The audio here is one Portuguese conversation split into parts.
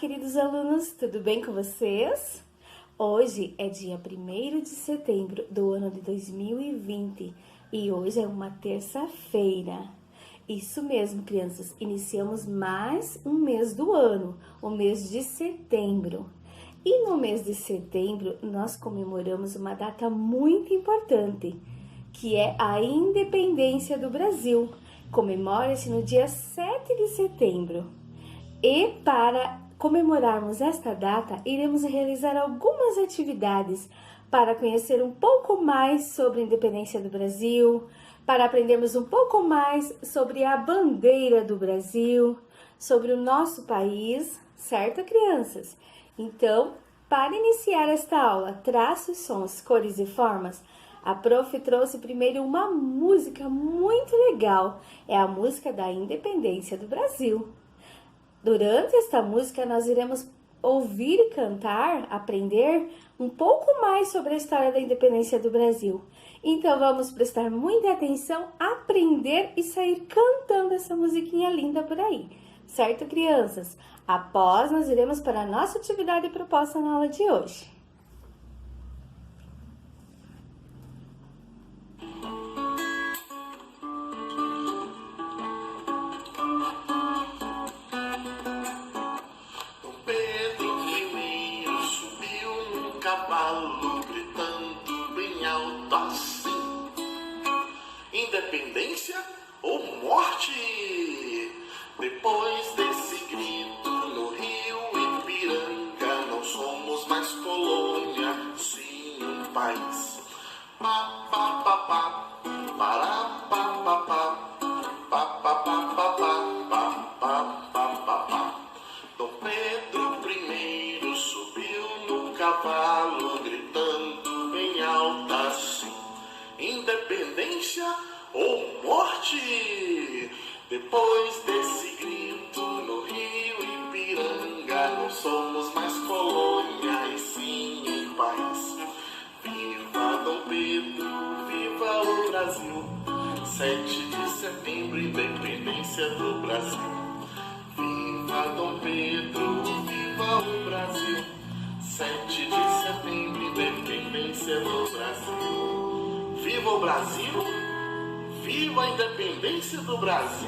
queridos alunos, tudo bem com vocês? Hoje é dia 1º de setembro do ano de 2020 e hoje é uma terça-feira. Isso mesmo, crianças, iniciamos mais um mês do ano, o mês de setembro. E no mês de setembro nós comemoramos uma data muito importante, que é a independência do Brasil. Comemora-se no dia 7 de setembro. E para comemorarmos esta data, iremos realizar algumas atividades para conhecer um pouco mais sobre a independência do Brasil, para aprendermos um pouco mais sobre a bandeira do Brasil, sobre o nosso país, certo, crianças? Então, para iniciar esta aula, traços, sons, cores e formas, a prof trouxe primeiro uma música muito legal, é a música da independência do Brasil. Durante esta música, nós iremos ouvir e cantar, aprender um pouco mais sobre a história da independência do Brasil. Então, vamos prestar muita atenção, aprender e sair cantando essa musiquinha linda por aí. Certo, crianças? Após, nós iremos para a nossa atividade proposta na aula de hoje. Cavalo gritando bem alto assim: independência ou morte? Depois desse grito no rio Ipiranga, não somos mais colônia, sim um país. Pá, pá, pá, pá, pará, pá, pá, pá, pá, pá, pá, pá, pá, pá, pá, pá, pá. Dom Pedro I subiu no cavalo, gritando bem alto assim: independência ou morte? Depois desse grito no rio Ipiranga, não somos mais colônia e sim um país. Viva Dom Pedro, viva o Brasil! 7 de setembro, independência do Brasil. Viva Dom Pedro, viva o Brasil! 7 de setembro, independência do Brasil. Viva o Brasil! Viva a independência do Brasil!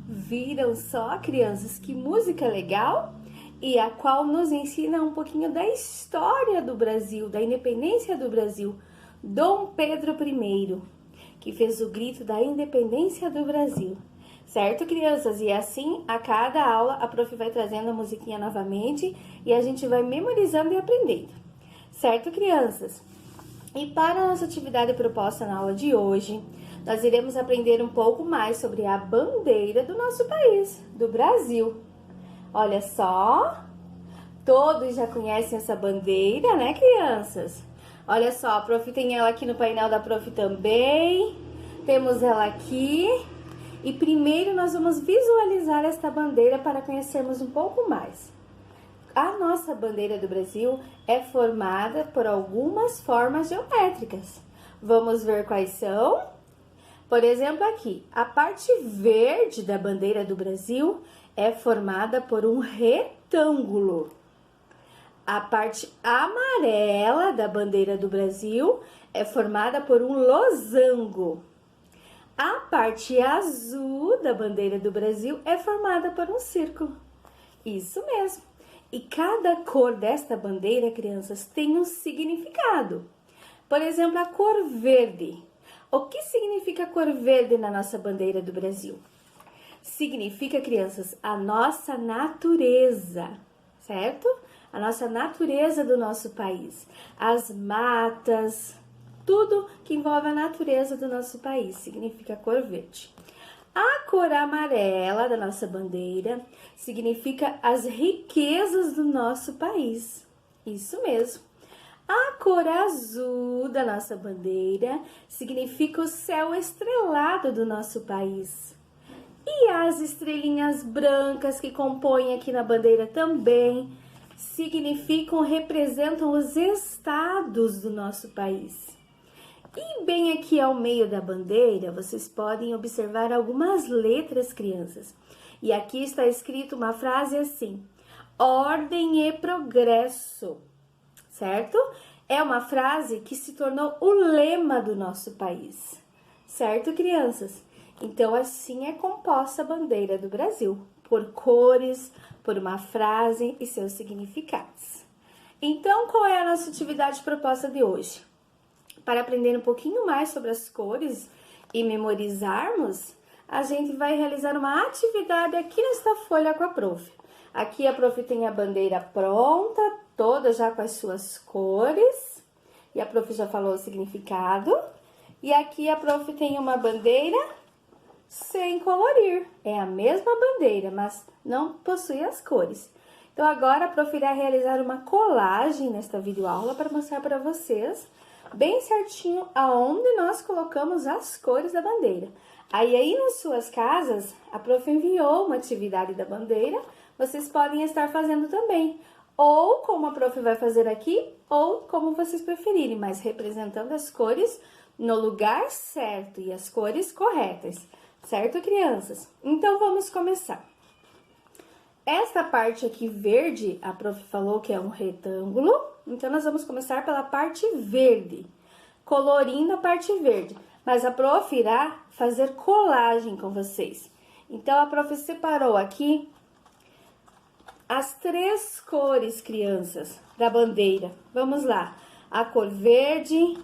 Viram só, crianças, que música legal? E a qual nos ensina um pouquinho da história do Brasil, da independência do Brasil. Dom Pedro I, que fez o grito da independência do Brasil. Certo, crianças? E assim, a cada aula, a prof vai trazendo a musiquinha novamente e a gente vai memorizando e aprendendo. Certo, crianças? E para a nossa atividade proposta na aula de hoje, nós iremos aprender um pouco mais sobre a bandeira do nosso país, do Brasil. Olha só, todos já conhecem essa bandeira, né, crianças? Olha só, a prof tem ela aqui no painel da prof também, temos ela aqui. E primeiro nós vamos visualizar esta bandeira para conhecermos um pouco mais. A nossa bandeira do Brasil é formada por algumas formas geométricas. Vamos ver quais são? Por exemplo, aqui, a parte verde da bandeira do Brasil é formada por um retângulo. A parte amarela da bandeira do Brasil é formada por um losango. A parte azul da bandeira do Brasil é formada por um círculo. Isso mesmo. E cada cor desta bandeira, crianças, tem um significado. Por exemplo, a cor verde. O que significa a cor verde na nossa bandeira do Brasil? Significa, crianças, a nossa natureza, certo? A nossa natureza do nosso país. As matas, tudo que envolve a natureza do nosso país significa cor verde. A cor amarela da nossa bandeira significa as riquezas do nosso país. Isso mesmo. A cor azul da nossa bandeira significa o céu estrelado do nosso país. E as estrelinhas brancas que compõem aqui na bandeira também representam os estados do nosso país. E bem aqui ao meio da bandeira, vocês podem observar algumas letras, crianças. E aqui está escrito uma frase assim: ordem e progresso, certo? É uma frase que se tornou o lema do nosso país, certo, crianças? Então, assim é composta a bandeira do Brasil, por cores, por uma frase e seus significados. Então, qual é a nossa atividade proposta de hoje? Para aprender um pouquinho mais sobre as cores e memorizarmos, a gente vai realizar uma atividade aqui nesta folha com a prof. Aqui a prof tem a bandeira pronta, toda já com as suas cores, e a prof já falou o significado. E aqui a prof tem uma bandeira sem colorir, é a mesma bandeira, mas não possui as cores. Então agora a prof irá realizar uma colagem nesta videoaula para mostrar para vocês bem certinho aonde nós colocamos as cores da bandeira. Aí nas suas casas, a prof enviou uma atividade da bandeira, vocês podem estar fazendo também. Ou como a prof vai fazer aqui, ou como vocês preferirem, mas representando as cores no lugar certo e as cores corretas. Certo, crianças? Então, vamos começar. Esta parte aqui verde, a prof falou que é um retângulo. Então, nós vamos começar pela parte verde, colorindo a parte verde. Mas a prof irá fazer colagem com vocês. Então, a prof separou aqui as 3 cores, crianças, da bandeira. Vamos lá. A cor verde,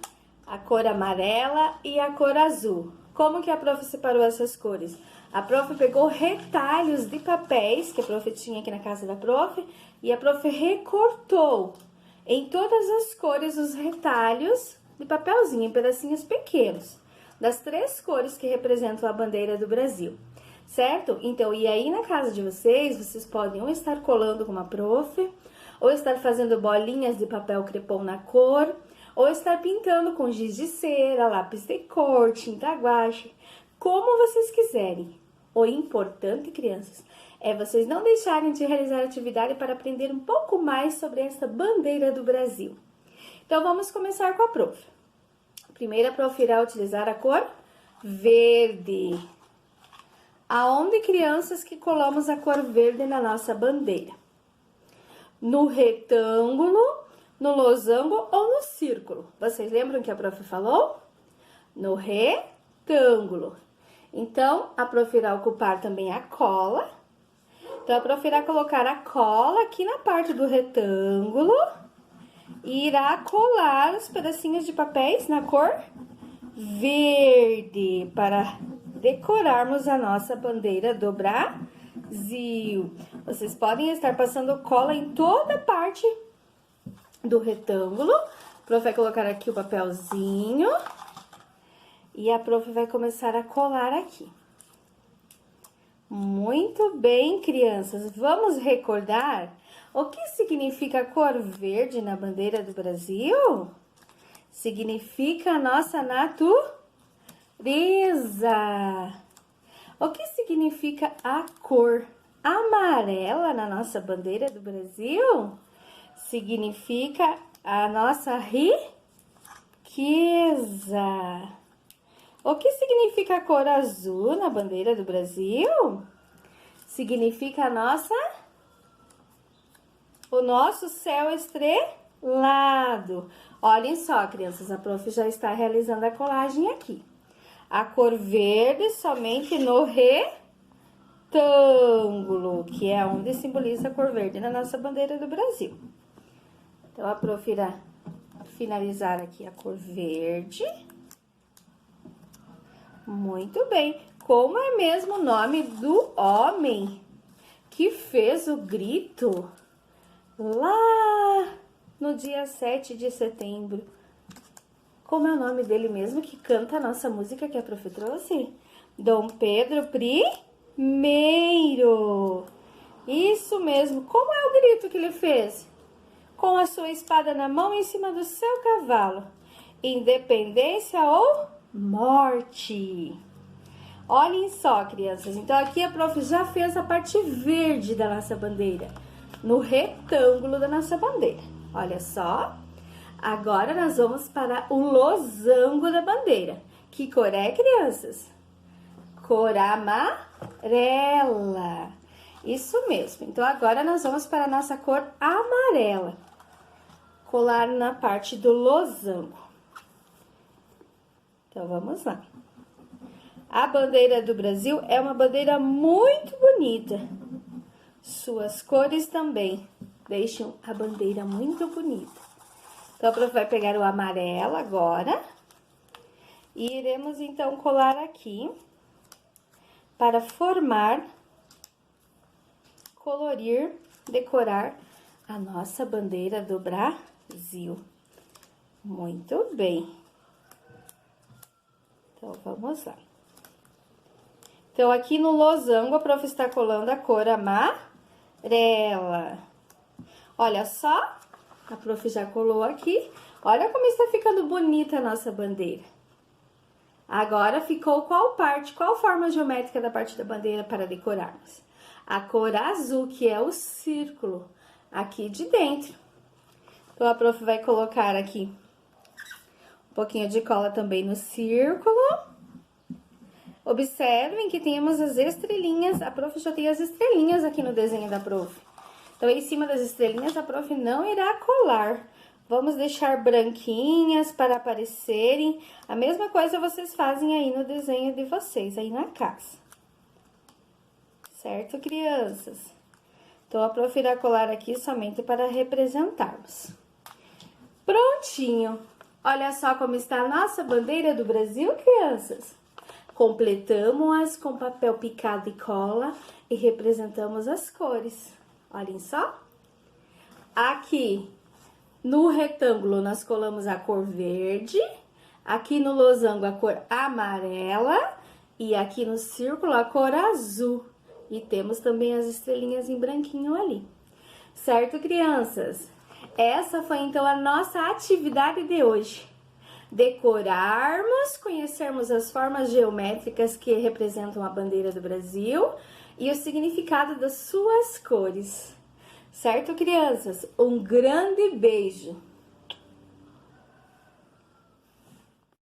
a cor amarela e a cor azul. Como que a prof separou essas cores? A prof pegou retalhos de papéis que a prof tinha aqui na casa da prof e a prof recortou em todas as cores os retalhos de papelzinho, em pedacinhos pequenos, das 3 cores que representam a bandeira do Brasil, certo? Então, e aí na casa de vocês podem ou estar colando com a prof, ou estar fazendo bolinhas de papel crepom na cor, ou estar pintando com giz de cera, lápis de cor, tinta guache, como vocês quiserem. O importante, crianças, é vocês não deixarem de realizar a atividade para aprender um pouco mais sobre essa bandeira do Brasil. Então, vamos começar com a prof. Primeiro, a prof irá utilizar a cor verde. Aonde, crianças, que colamos a cor verde na nossa bandeira? No retângulo, no losango ou no círculo? Vocês lembram que a prof falou? No retângulo. Então, a prof irá ocupar também a cola. Então, a prof irá colocar a cola aqui na parte do retângulo e irá colar os pedacinhos de papéis na cor verde para decorarmos a nossa bandeira do Brasil. Vocês podem estar passando cola em toda a parte do retângulo. A prof vai colocar aqui o papelzinho e a prof vai começar a colar aqui. Muito bem, crianças. Vamos recordar o que significa a cor verde na bandeira do Brasil? Significa a nossa natureza. O que significa a cor amarela na nossa bandeira do Brasil? Significa a nossa riqueza. O que significa a cor azul na bandeira do Brasil? Significa o nosso céu estrelado. Olhem só, crianças, a prof já está realizando a colagem aqui. A cor verde somente no retângulo, que é onde simboliza a cor verde na nossa bandeira do Brasil. Então, a prof irá finalizar aqui a cor verde. Muito bem. Como é mesmo o nome do homem que fez o grito lá no dia 7 de setembro? Como é o nome dele mesmo que canta a nossa música que a prof trouxe? Dom Pedro I. Isso mesmo. Como é o grito que ele fez? Com a sua espada na mão em cima do seu cavalo. Independência ou morte. Olhem só, crianças. Então, aqui a prof já fez a parte verde da nossa bandeira, no retângulo da nossa bandeira. Olha só. Agora, nós vamos para o losango da bandeira. Que cor é, crianças? Cor amarela. amarela. Isso mesmo. Então, agora nós vamos para a nossa cor amarela. Colar na parte do losango. Então, vamos lá. A bandeira do Brasil é uma bandeira muito bonita. Suas cores também deixam a bandeira muito bonita. Então, a prof vai pegar o amarelo agora. E iremos, então, colar aqui para formar, colorir, decorar a nossa bandeira do Brasil. Muito bem. Então, vamos lá. Então, aqui no losango, a prof está colando a cor amarela. Olha só, a prof já colou aqui. Olha como está ficando bonita a nossa bandeira. Agora, ficou qual parte, qual forma geométrica da parte da bandeira para decorarmos? A cor azul, que é o círculo aqui de dentro. Então, a prof vai colocar aqui um pouquinho de cola também no círculo. Observem que temos as estrelinhas, a prof já tem as estrelinhas aqui no desenho da prof. Então, em cima das estrelinhas, a prof não irá colar. Vamos deixar branquinhas para aparecerem. A mesma coisa vocês fazem aí no desenho de vocês, aí na casa. Certo, crianças? Então, a prof irá colar aqui somente para representarmos. Prontinho! Olha só como está a nossa bandeira do Brasil, crianças. Completamos-as com papel picado e cola e representamos as cores. Olhem só. Aqui no retângulo nós colamos a cor verde, aqui no losango a cor amarela e aqui no círculo a cor azul. E temos também as estrelinhas em branquinho ali. Certo, crianças? Essa foi então a nossa atividade de hoje. Decorarmos, conhecermos as formas geométricas que representam a bandeira do Brasil e o significado das suas cores. Certo, crianças? Um grande beijo!